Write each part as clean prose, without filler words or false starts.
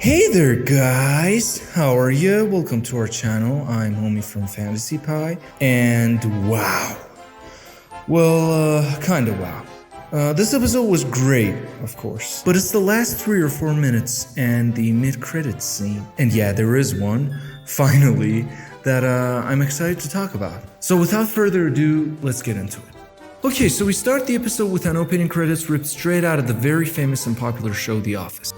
Hey there guys, how are you? Welcome to our channel. I'm Homie from FantasyPie, and wow. Well, kinda wow. This episode was great, of course, but it's the last 3 or 4 minutes and the mid-credits scene. And yeah, there is one, finally, that I'm excited to talk about. So without further ado, let's get into it. Okay, so we start the episode with an opening credits ripped straight out of the very famous and popular show The Office.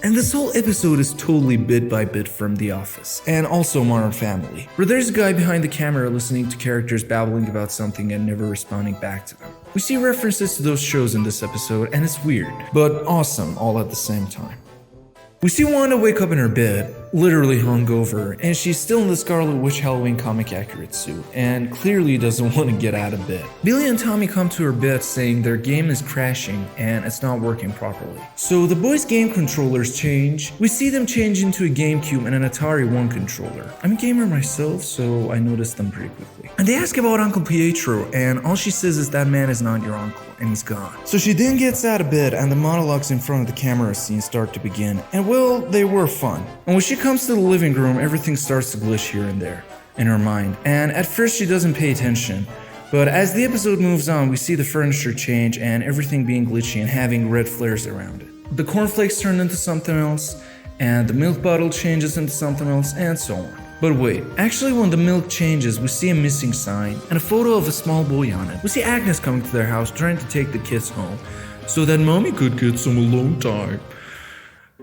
And this whole episode is totally bit by bit from The Office, and also Modern Family, where there's a guy behind the camera listening to characters babbling about something and never responding back to them. We see references to those shows in this episode, and it's weird, but awesome all at the same time. We see Wanda wake up in her bed, literally hungover, and she's still in the Scarlet Witch Halloween comic accurate suit, and clearly doesn't want to get out of bed. Billy and Tommy come to her bed saying their game is crashing and it's not working properly. So the boys' game controllers change. We see them change into a GameCube and an Atari 1 controller. I'm a gamer myself, so I noticed them pretty quickly. And they ask about Uncle Pietro, and all she says is that man is not your uncle, and he's gone. So she then gets out of bed, and the monologues in front of the camera scene start to begin, and well, they were fun. And when she comes to the living room, everything starts to glitch here and there in her mind, and at first she doesn't pay attention. But as the episode moves on, we see the furniture change and everything being glitchy and having red flares around it. The cornflakes turn into something else, and the milk bottle changes into something else, and so on. But wait, actually when the milk changes, we see a missing sign and a photo of a small boy on it. We see Agnes coming to their house trying to take the kids home so that mommy could get some alone time.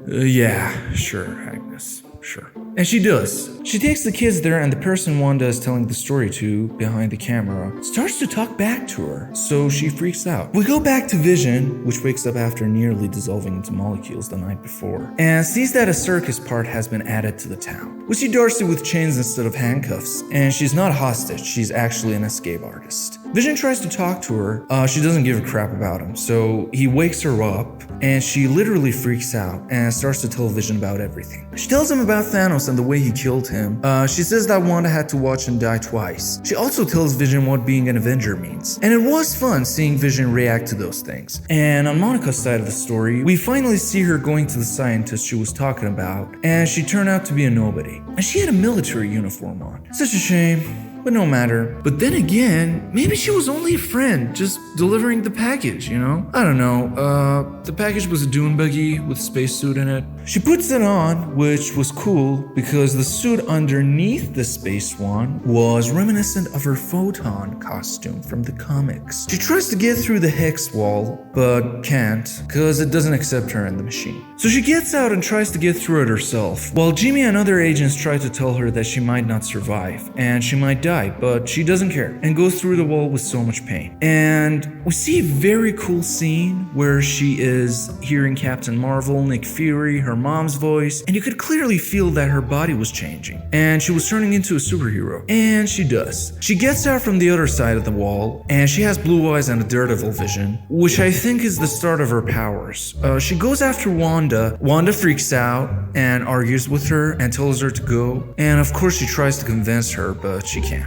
Yeah, sure, Agnes, sure. And she does. She takes the kids there, and the person Wanda is telling the story to, behind the camera, starts to talk back to her, so she freaks out. We go back to Vision, which wakes up after nearly dissolving into molecules the night before, and sees that a circus part has been added to the town. We see Darcy with chains instead of handcuffs, and she's not a hostage, she's actually an escape artist. Vision tries to talk to her, she doesn't give a crap about him, so he wakes her up, and she literally freaks out and starts to tell Vision about everything. She tells him about Thanos and the way he killed him. She says that Wanda had to watch him die twice. She also tells Vision what being an Avenger means. And it was fun seeing Vision react to those things. And on Monica's side of the story, we finally see her going to the scientist she was talking about, and she turned out to be a nobody. And she had a military uniform on. Such a shame. But no matter. But then again, maybe she was only a friend, just delivering the package, you know? I don't know, the package was a dune buggy with a spacesuit in it. She puts it on, which was cool because the suit underneath the space one was reminiscent of her Photon costume from the comics. She tries to get through the hex wall, but can't, because it doesn't accept her in the machine. So she gets out and tries to get through it herself, while Jimmy and other agents try to tell her that she might not survive, and she might die, but she doesn't care and goes through the wall with so much pain. And we see a very cool scene where she is hearing Captain Marvel, Nick Fury, her mom's voice, and you could clearly feel that her body was changing and she was turning into a superhero. And she does. She gets out from the other side of the wall, and she has blue eyes and a daredevil vision, which I think is the start of her powers. She goes after Wanda. Wanda freaks out and argues with her and tells her to go, and of course she tries to convince her, but she can't.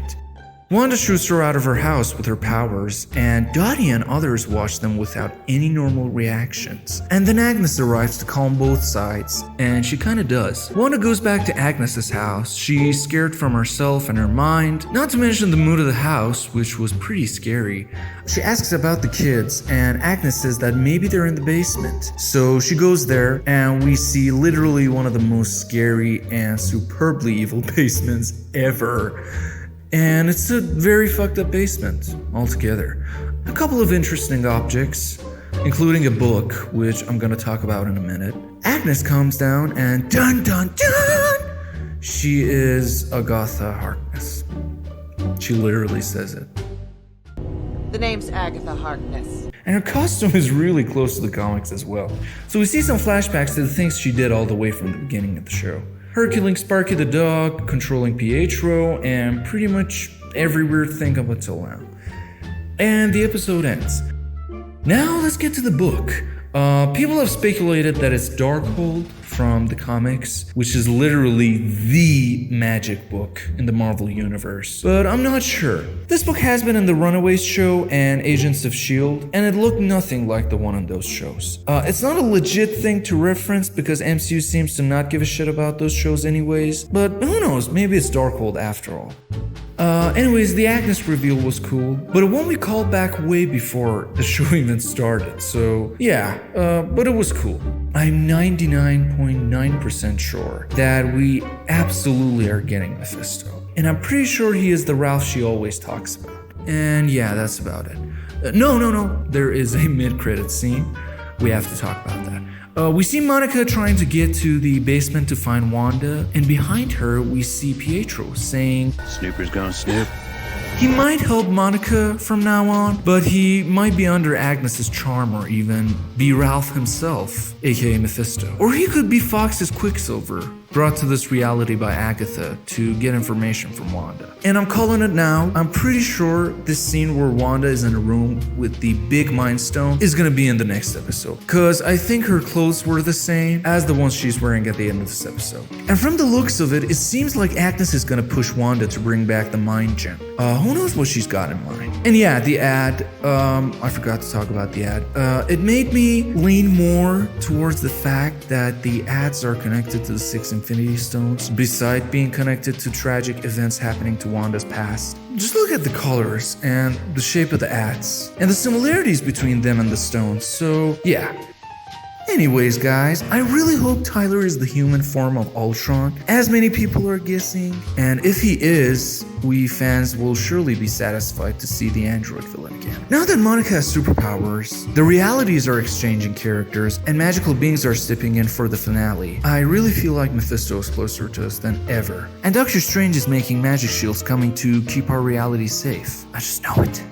Wanda shoots her out of her house with her powers, and Dottie and others watch them without any normal reactions. And then Agnes arrives to calm both sides, and she kinda does. Wanda goes back to Agnes's house. She's scared from herself and her mind, not to mention the mood of the house, which was pretty scary. She asks about the kids, and Agnes says that maybe they're in the basement. So she goes there, and we see literally one of the most scary and superbly evil basements ever. And it's a very fucked up basement altogether. A couple of interesting objects, including a book, which I'm gonna talk about in a minute. Agnes comes down and dun dun dun! She is Agatha Harkness. She literally says it. The name's Agatha Harkness. And her costume is really close to the comics as well. So we see some flashbacks to the things she did all the way from the beginning of the show. Her killing Sparky the dog, controlling Pietro, and pretty much every weird thing up until now. And the episode ends. Now let's get to the book. People have speculated that it's Darkhold from the comics, which is literally the magic book in the Marvel universe, but I'm not sure. This book has been in the Runaways show and Agents of S.H.I.E.L.D, and it looked nothing like the one in those shows. It's not a legit thing to reference because MCU seems to not give a shit about those shows anyways, but who knows, maybe it's Darkhold after all. Anyways, the Agnes reveal was cool, but it won't be called back way before the show even started, so yeah, but it was cool. I'm 99.9% sure that we absolutely are getting Mephisto, and I'm pretty sure he is the Ralph she always talks about. And yeah, that's about it. No, there is a mid-credit scene. We have to talk about that. We see Monica trying to get to the basement to find Wanda, and behind her we see Pietro saying, "Snooper's gonna snoop." He might help Monica from now on, but he might be under Agnes's charm or even be Ralph himself, aka Mephisto. Or he could be Fox's Quicksilver, brought to this reality by Agatha to get information from Wanda. And I'm calling it now, I'm pretty sure this scene where Wanda is in a room with the big Mind Stone is gonna be in the next episode, cause I think her clothes were the same as the ones she's wearing at the end of this episode. And from the looks of it, it seems like Agnes is gonna push Wanda to bring back the Mind Gem. Who knows what she's got in mind? And yeah, the ad, I forgot to talk about the ad. It made me lean more towards the fact that the ads are connected to the 6 Infinity Stones, beside being connected to tragic events happening to Wanda's past. Just look at the colors and the shape of the ads, and the similarities between them and the stones, so yeah. Anyways guys, I really hope Tyler is the human form of Ultron, as many people are guessing, and if he is, we fans will surely be satisfied to see the android villain again. Now that Monica has superpowers, the realities are exchanging characters, and magical beings are stepping in for the finale, I really feel like Mephisto is closer to us than ever. And Doctor Strange is making magic shields coming to keep our reality safe. I just know it.